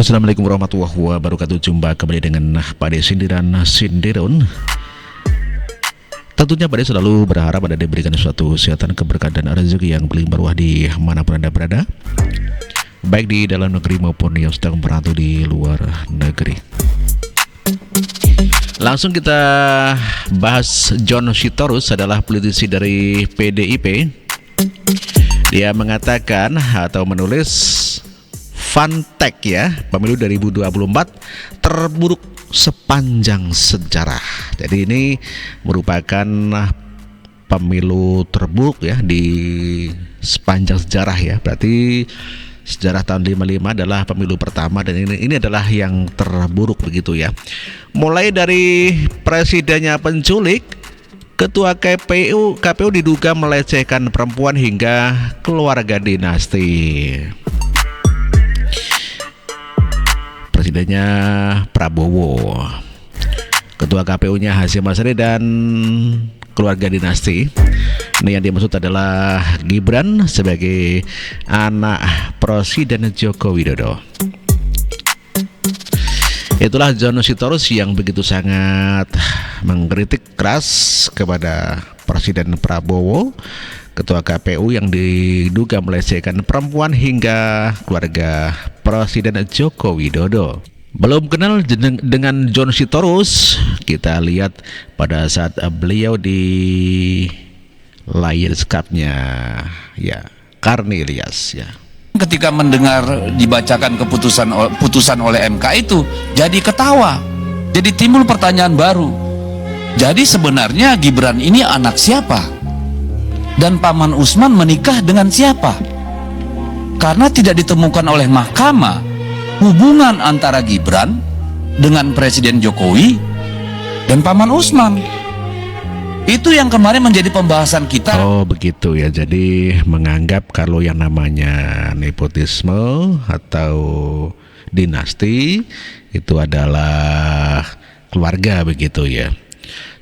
Assalamualaikum warahmatullahi wabarakatuh. Jumpa kembali dengan Pak De Sindiran Sindirun. Tentunya Pak De selalu berharap Anda diberikan suatu kesehatan, keberkahan dan rezeki yang berlimpah di manapun Anda berada, baik di dalam negeri maupun yang sedang merantau di luar negeri. Langsung kita bahas. John Sitorus adalah politisi dari PDIP. Dia mengatakan atau menulis fun fact ya, pemilu 2024 terburuk sepanjang sejarah. Jadi ini merupakan pemilu terburuk ya di sepanjang sejarah ya. Berarti sejarah tahun 55 adalah pemilu pertama dan ini adalah yang terburuk begitu ya. Mulai dari presidennya penculik, ketua KPU diduga melecehkan perempuan hingga keluarga dinasti. Presidennya Prabowo, ketua KPU-nya Hasyim Asyari dan keluarga dinasti. Ini yang dimaksud adalah Gibran sebagai anak Presiden Joko Widodo. Itulah John Sitorus yang begitu sangat mengkritik keras kepada Presiden Prabowo, ketua KPU yang diduga melecehkan perempuan hingga keluarga Presiden Joko Widodo. Belum kenal dengan John Sitorus, kita lihat pada saat beliau di Lions Cup-nya ya, Karni Ilyas ya. Ketika mendengar dibacakan putusan oleh MK itu jadi ketawa, jadi timbul pertanyaan baru. Jadi sebenarnya Gibran ini anak siapa? Dan Paman Usman menikah dengan siapa? Karena tidak ditemukan oleh mahkamah hubungan antara Gibran dengan Presiden Jokowi dan Paman Usman. Itu yang kemarin menjadi pembahasan kita. Oh begitu ya, jadi menganggap kalau yang namanya nepotisme atau dinasti itu adalah keluarga begitu ya.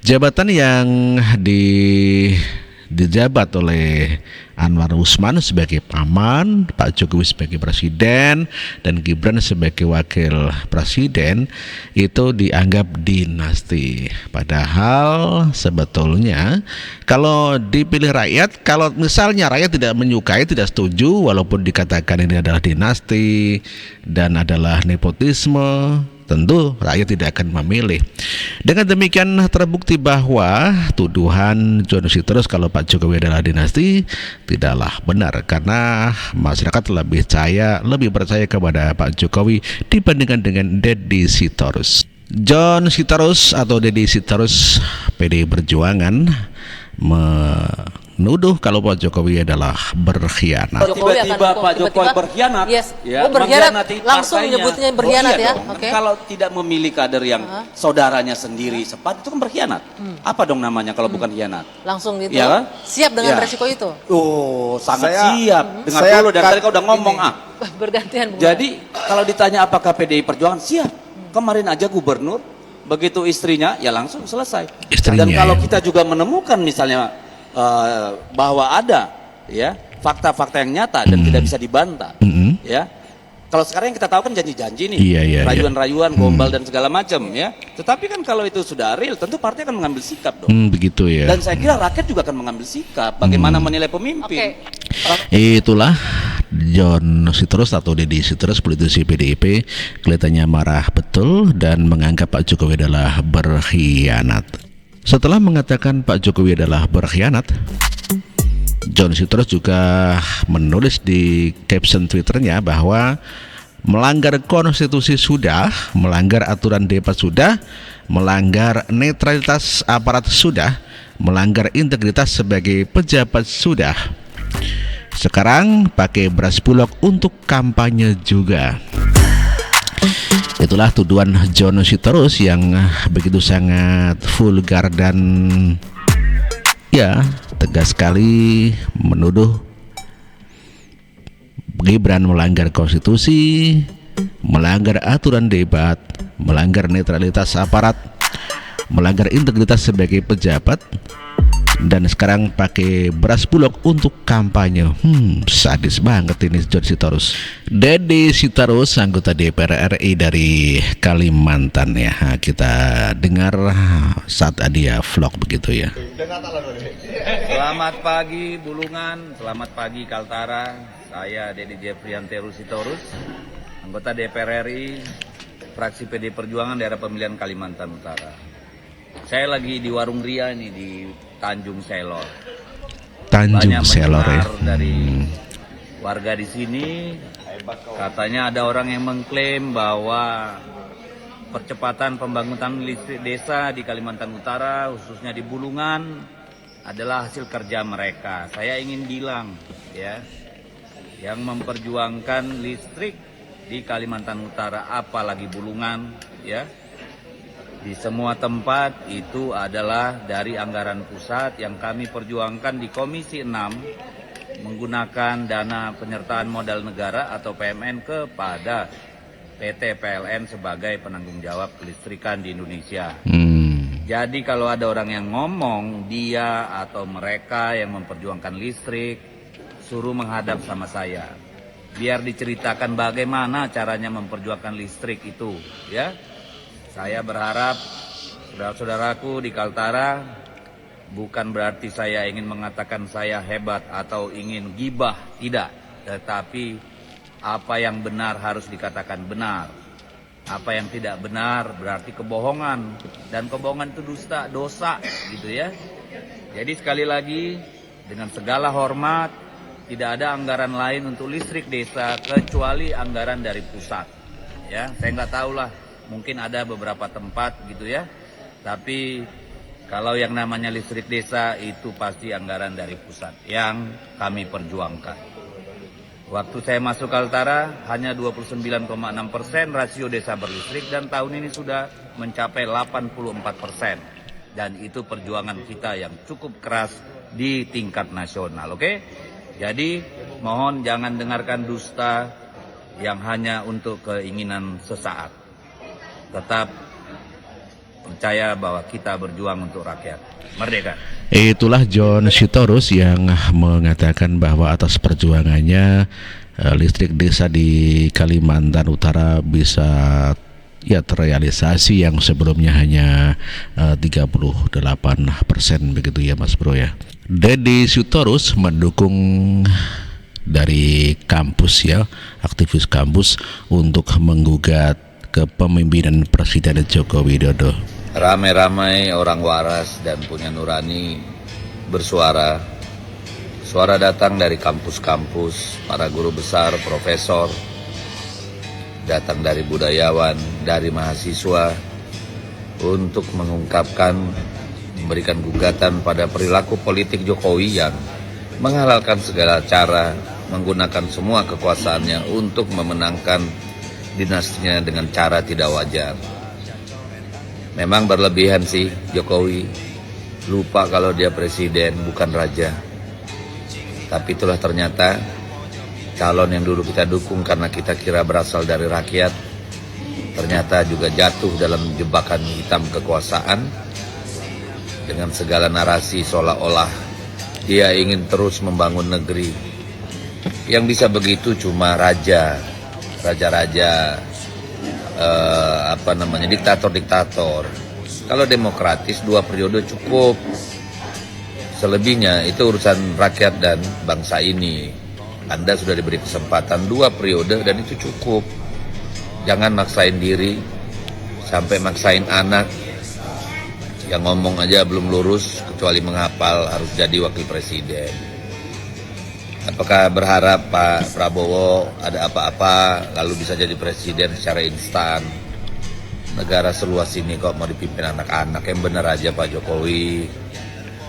Jabatan yang dijabat oleh Anwar Usman sebagai paman, Pak Jokowi sebagai presiden, dan Gibran sebagai wakil presiden itu dianggap dinasti. Padahal sebetulnya kalau dipilih rakyat, kalau misalnya rakyat tidak menyukai, tidak setuju, walaupun dikatakan ini adalah dinasti dan adalah nepotisme, tentu rakyat tidak akan memilih. Dengan demikian terbukti bahwa tuduhan John Sitorus kalau Pak Jokowi adalah dinasti tidaklah benar, karena masyarakat lebih percaya kepada Pak Jokowi dibandingkan dengan Deddy Sitorus. John Sitorus atau Deddy Sitorus PDI Perjuangan menuduh kalau Pak Jokowi adalah berkhianat. Tiba-tiba Pak Jokowi berkhianat, yes. Ya, berkhianat langsung partainya. menyebutnya berkhianat iya ya. dong. Okay. Kalau tidak memilih kader yang saudaranya sendiri sepat, itu kan berkhianat. Apa dong namanya kalau bukan khianat? Langsung gitu. Ya kan? Siap dengan Ya. resiko itu. Oh, sangat Saya- siap. Dengar saya dulu, dari tadi kau udah ngomong Bergantian. Bung. Jadi kalau ditanya apakah PDI Perjuangan siap? Kemarin aja gubernur begitu istrinya ya langsung selesai. Istrinya, Dan kalau ya. kita juga menemukan misalnya bahwa ada ya fakta-fakta yang nyata dan tidak bisa dibantah, ya. Kalau sekarang yang kita tahu kan janji-janji nih, Iya. rayuan-rayuan, gombal dan segala macam ya. Tetapi kan kalau itu sudah real, tentu partai akan mengambil sikap dong. Begitu ya. Dan saya kira rakyat juga akan mengambil sikap bagaimana menilai pemimpin. Itulah John Sitorus atau Deddy Sitorus, politisi PDIP, kelihatannya marah betul dan menganggap Pak Jokowi adalah berkhianat. Setelah mengatakan Pak Jokowi adalah berkhianat, John Sitorus juga menulis di caption Twitternya bahwa melanggar konstitusi sudah, melanggar aturan debat sudah, melanggar netralitas aparat sudah, melanggar integritas sebagai pejabat sudah. Sekarang pakai beras bulog untuk kampanye juga. Itulah tuduhan John Sitorus yang begitu sangat vulgar dan ya tegas sekali menuduh Gibran melanggar konstitusi, melanggar aturan debat, melanggar netralitas aparat, melanggar integritas sebagai pejabat, dan sekarang pakai beras bulog untuk kampanye. Sadis banget ini John Sitorus. Deddy Sitorus, anggota DPR RI dari Kalimantan ya. Kita dengar saat dia vlog begitu ya. Selamat pagi Bulungan, selamat pagi Kaltara. Saya Deddy Jefrianteru Sitorus, anggota DPR RI, fraksi PD Perjuangan daerah pemilihan Kalimantan Utara. Saya lagi di Warung Ria ini di Tanjung Selor. Tanjung Selor ya. Dari warga di sini, katanya ada orang yang mengklaim bahwa percepatan pembangunan listrik desa di Kalimantan Utara, khususnya di Bulungan, adalah hasil kerja mereka. Saya ingin bilang ya, yang memperjuangkan listrik di Kalimantan Utara, apalagi Bulungan ya, di semua tempat itu adalah dari anggaran pusat yang kami perjuangkan di Komisi 6 menggunakan dana penyertaan modal negara atau PMN kepada PT PLN sebagai penanggung jawab kelistrikan di Indonesia. Jadi kalau ada orang yang ngomong dia atau mereka yang memperjuangkan listrik, suruh menghadap sama saya. Biar diceritakan bagaimana caranya memperjuangkan listrik itu ya. Saya berharap saudara-saudaraku di Kaltara, bukan berarti saya ingin mengatakan saya hebat atau ingin gibah, tidak. Tetapi apa yang benar harus dikatakan benar. Apa yang tidak benar berarti kebohongan. Dan kebohongan itu dusta, dosa gitu ya. Jadi sekali lagi, dengan segala hormat, tidak ada anggaran lain untuk listrik desa kecuali anggaran dari pusat. Ya, saya nggak tahu lah. Mungkin ada beberapa tempat gitu ya. Tapi kalau yang namanya listrik desa itu pasti anggaran dari pusat yang kami perjuangkan. Waktu saya masuk Kaltara hanya 29,6% rasio desa berlistrik dan tahun ini sudah mencapai 84%. Dan itu perjuangan kita yang cukup keras di tingkat nasional, oke? Jadi mohon jangan dengarkan dusta yang hanya untuk keinginan sesaat. Tetap percaya bahwa kita berjuang untuk rakyat. Merdeka. Itulah John Sitorus yang mengatakan bahwa atas perjuangannya listrik desa di Kalimantan Utara bisa ya terrealisasi yang sebelumnya hanya 38% begitu ya Mas Bro ya. Deddy Sitorus mendukung dari kampus ya, aktivis kampus untuk menggugat kepemimpinan Presiden Joko Widodo. Ramai-ramai orang waras dan punya nurani bersuara. Suara datang dari kampus-kampus, para guru besar, profesor, datang dari budayawan, dari mahasiswa, untuk mengungkapkan, memberikan gugatan pada perilaku politik Jokowi yang menghalalkan segala cara, menggunakan semua kekuasaannya untuk memenangkan dinastinya dengan cara tidak wajar. Memang berlebihan sih Jokowi, lupa kalau dia presiden bukan raja. Tapi itulah ternyata calon yang dulu kita dukung karena kita kira berasal dari rakyat, ternyata juga jatuh dalam jebakan hitam kekuasaan dengan segala narasi seolah-olah dia ingin terus membangun negeri. Yang bisa begitu cuma raja-raja, diktator-diktator. Kalau demokratis 2 periode cukup. Selebihnya itu urusan rakyat dan bangsa ini. Anda sudah diberi kesempatan 2 periode dan itu cukup. Jangan maksain diri sampai maksain anak yang ngomong aja belum lurus kecuali menghafal harus jadi wakil presiden. Apakah berharap Pak Prabowo ada apa-apa lalu bisa jadi presiden secara instan? Negara seluas ini kok mau dipimpin anak-anak? Yang benar aja Pak Jokowi.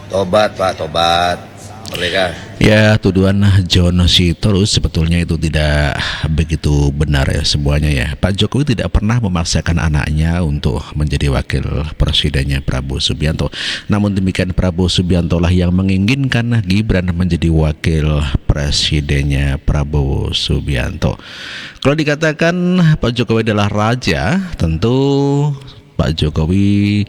Tobat Pak, tobat. Merdeka. Ya, tuduhan John Sitorus sebetulnya itu tidak begitu benar ya semuanya ya. Pak Jokowi tidak pernah memaksakan anaknya untuk menjadi wakil presidennya Prabowo Subianto. Namun demikian Prabowo Subianto lah yang menginginkan Gibran menjadi wakil presidennya Prabowo Subianto. Kalau dikatakan Pak Jokowi adalah raja, tentu Pak Jokowi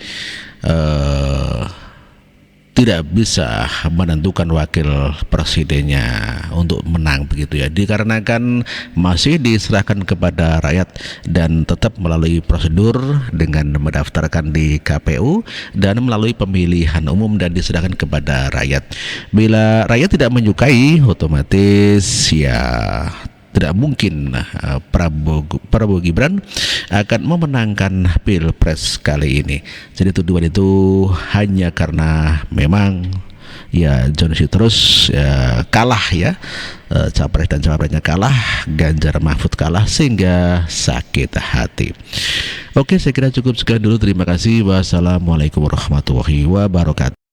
tidak bisa menentukan wakil presidennya untuk menang begitu ya, dikarenakan masih diserahkan kepada rakyat dan tetap melalui prosedur dengan mendaftarkan di KPU dan melalui pemilihan umum dan diserahkan kepada rakyat. Bila rakyat tidak menyukai, otomatis ya tidak mungkin Prabowo Gibran akan memenangkan Pilpres kali ini. Jadi tuduhan itu hanya karena memang ya John Sitorus ya, kalah ya, capres dan cawapresnya kalah, Ganjar Mahfud kalah sehingga sakit hati. Oke, saya kira cukup sekian dulu. Terima kasih. Wassalamualaikum warahmatullahi wabarakatuh.